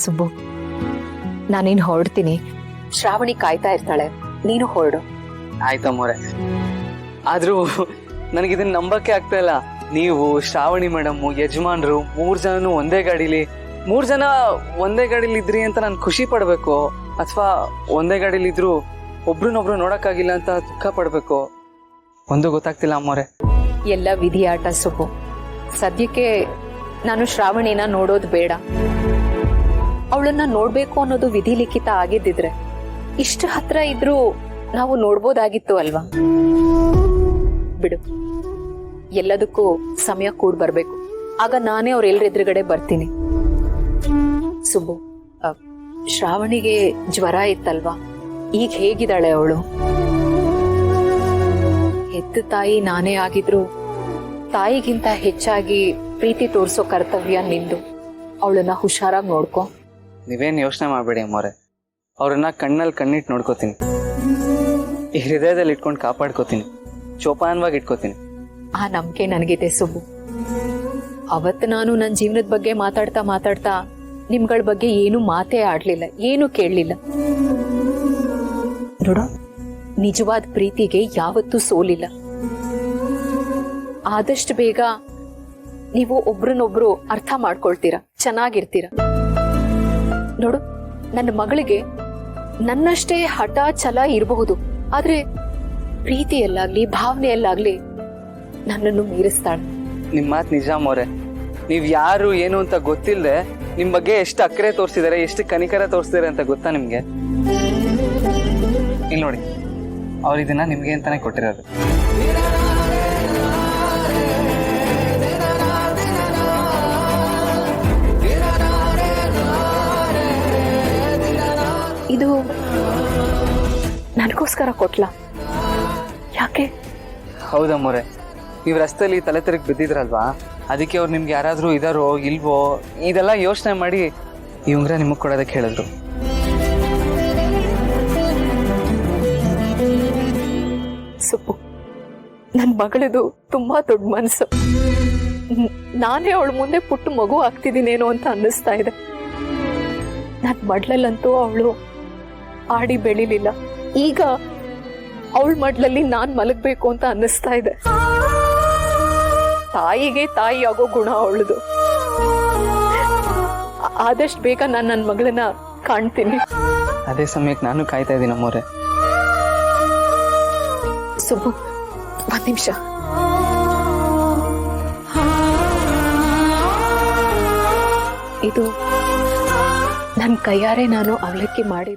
ಸುಬ್ಬು, ನಾನೇನು ಹೊರಡ್ತೀನಿ. ಶ್ರಾವಣಿ ಕಾಯ್ತಾ ಇರ್ತಾಳೆ, ನೀನು ಹೊರಡು. ಆಯ್ತಮ್ಮೋರೆ. ಆದ್ರೂ ನನಗಿದನ್ನ ನಂಬಕ್ಕೆ ಆಗ್ತಾ ಇಲ್ಲ. ನೀವು, ಶ್ರಾವಣಿ ಮೇಡಮ್, ಯಜಮಾನ್ರು 3 ಜನನು ಒಂದೇ ಗಾಡಿಲಿ, 3 ಜನ ಒಂದೇ ಗಾಡಿಲಿ ಇದ್ರಿ ಅಂತ ನಾನು ಖುಷಿ ಪಡ್ಬೇಕು, ಅಥವಾ ಒಂದೇ ಗಾಡಿಲಿ ಇದ್ರು ಒಬ್ರನ್ನೊಬ್ರು ನೋಡಕ್ಕಾಗಿಲ್ಲ ಅಂತ ದುಃಖ ಪಡ್ಬೇಕು, ಒಂದು ಗೊತ್ತಾಗ್ತಿಲ್ಲ ಅಮ್ಮೋರೆ. ಎಲ್ಲ ವಿಧಿಯಾಟ ಸುಬ್ಬು. ಸದ್ಯಕ್ಕೆ ನಾನು ಶ್ರಾವಣಿನ ನೋಡೋದು ಬೇಡ. ಅವಳನ್ನ ನೋಡ್ಬೇಕು ಅನ್ನೋದು ವಿಧಿ ಲಿಖಿತ ಆಗಿದ್ದಿದ್ರೆ ಇಷ್ಟು ಹತ್ರ ಇದ್ರೂ ನಾವು ನೋಡ್ಬೋದಾಗಿತ್ತು ಅಲ್ವಾ? ಬಿಡು, ಎಲ್ಲದಕ್ಕೂ ಸಮಯ ಕೂಡ ಬರ್ಬೇಕು. ಆಗ ನಾನೇ ಅವ್ರ ಎದುರುಗಡೆ ಬರ್ತೀನಿ. ಸುಬ್ಬು, ಶ್ರಾವಣಿಗೆ ಜ್ವರ ಇತ್ತಲ್ವಾ? ಈಗ ಹೇಗಿದ್ದಾಳೆ ಅವಳು? ಹೆತ್ತ ತಾಯಿ ನಾನೇ ಆಗಿದ್ರು ತಾಯಿಗಿಂತ ಹೆಚ್ಚಾಗಿ ಪ್ರೀತಿ ತೋರಿಸೋ ಕರ್ತವ್ಯ ನಿಂದು. ಅವಳನ್ನ ಹುಷಾರಾಗಿ ನೋಡ್ಕೊ. ನೀವೇನು ಯೋಚನೆ ಮಾಡಬೇಡಿ ಅಮ್ಮೋರೆ. ಅವ್ರನ್ನ ಕಣ್ಣಲ್ಲಿ ಕಣ್ಣಿಟ್ಟು ನೋಡ್ಕೋತೀನಿ, ಈ ಹೃದಯದಲ್ಲಿ ಇಟ್ಕೊಂಡು ಕಾಪಾಡ್ಕೋತೀನಿ, ಚೋಪಾನವಾಗಿ ಇಟ್ಕೋತೀನಿ. ಆ ನಂಬಿಕೆ ನನಗಿದೆ ಸುಬ್ಬು. ಅವತ್ತು ನಾನು ನನ್ನ ಜೀವನದ ಬಗ್ಗೆ ಮಾತಾಡ್ತಾ ನಿಮ್ಗಳ ಬಗ್ಗೆ ಏನು ಮಾತೇ ಆಡ್ಲಿಲ್ಲ, ಏನು ಕೇಳಲಿಲ್ಲ. ನೋಡು, ನಿಜವಾದ ಪ್ರೀತಿಗೆ ಯಾವತ್ತೂ ಸೋಲಿಲ್ಲ. ಆದಷ್ಟು ಬೇಗ ನೀವು ಒಬ್ರನ್ನೊಬ್ರು ಅರ್ಥ ಮಾಡ್ಕೊಳ್ತೀರಾ, ಚೆನ್ನಾಗಿರ್ತೀರ. ನೋಡು, ನನ್ನ ಮಗಳಿಗೆ ನನ್ನಷ್ಟೇ ಹಠ ಛಲ ಇರಬಹುದು, ಆದ್ರೆ ಪ್ರೀತಿಯಲ್ಲಾಗ್ಲಿ ಭಾವನೆಯಲ್ಲಾಗ್ಲಿ ನನ್ನನ್ನು ಮೀರಿಸ್ತಾಳೆ. ನಿಮ್ ಮಾತು ನಿಜ ಅಮ್ಮೋರೆ. ನೀವ್ ಯಾರು ಏನು ಅಂತ ಗೊತ್ತಿಲ್ಲದೆ ನಿಮ್ ಬಗ್ಗೆ ಎಷ್ಟು ಅಕ್ಕರೆ ತೋರಿಸಿದಾರೆ, ಎಷ್ಟು ಕನಿಕರ ತೋರಿಸಿದಾರೆ ಅಂತ ಗೊತ್ತಾ ನಿಮ್ಗೆ? ಇಲ್ಲಿ ನೋಡಿ, ಅವ್ರು ಇದನ್ನ ನಿಮ್ಗೆ ಅಂತಾನೆ ಕೊಟ್ಟಿರೋದು. ಇದು ನನಗೋಸ್ಕರ ಕೊಟ್ಲ? ಯಾಕೆ? ಹೌದಮ್ಮೋರೆ, ನೀವು ರಸ್ತೆಯಲ್ಲಿ ತಲೆ ತಿರುಗಿ ಬಿದ್ದಿದ್ರಲ್ವಾ, ಅದಕ್ಕೆ ಅವ್ರು ನಿಮ್ಗೆ ಯಾರಾದ್ರೂ ಇದಾರೋ ಇಲ್ವೋ ಇದೆಲ್ಲ ಯೋಚನೆ ಮಾಡಿ ಈ ಉಂಗ್ರ ನಿಮಗ್ ಕೊಡೋದಕ್ಕೆ ಹೇಳಿದ್ರು. ಸುಬ್ಬು, ನನ್ನ ಮಗಳದು ತುಂಬಾ ದೊಡ್ಡ ಮನಸ್ಸು. ನಾನೇ ಅವಳ ಮುಂದೆ ಪುಟ್ಟ ಮಗು ಆಗ್ತಿದ್ದೀನೇನೋ ಅಂತ ಅನ್ನಿಸ್ತಾ ಇದೆ. ನನ್ನ ಮಡ್ಲಲ್ಲಂತೂ ಅವಳು ಆಡಿ ಬೆಳಿಲಿಲ್ಲ. ಈಗ ಅವಳ ಮಡ್ಲಲ್ಲಿ ನಾನ್ ಮಲಗ್ಬೇಕು ಅಂತ ಅನ್ನಿಸ್ತಾ ಇದೆ. ತಾಯಿಗೆ ತಾಯಿ ಆಗೋ ಗುಣ ಅವಳದು. ಆದಷ್ಟು ಬೇಗ ನಾನು ನನ್ನ ಮಗಳನ್ನ ಕಾಣ್ತೀನಿ. ಅದೇ ಸಮಯಕ್ಕೆ ನಾನು ಕಾಯ್ತಾ ಇದ್ದೀನಿ ಅಮ್ಮೋರೆ. ಸುಬ್ಬು, 1 ನಿಮಿಷ. ಇದು ನನ್ನ ಕೈಯಾರೆ ನಾನು ಅವಲಕ್ಕಿ ಮಾಡಿರೋ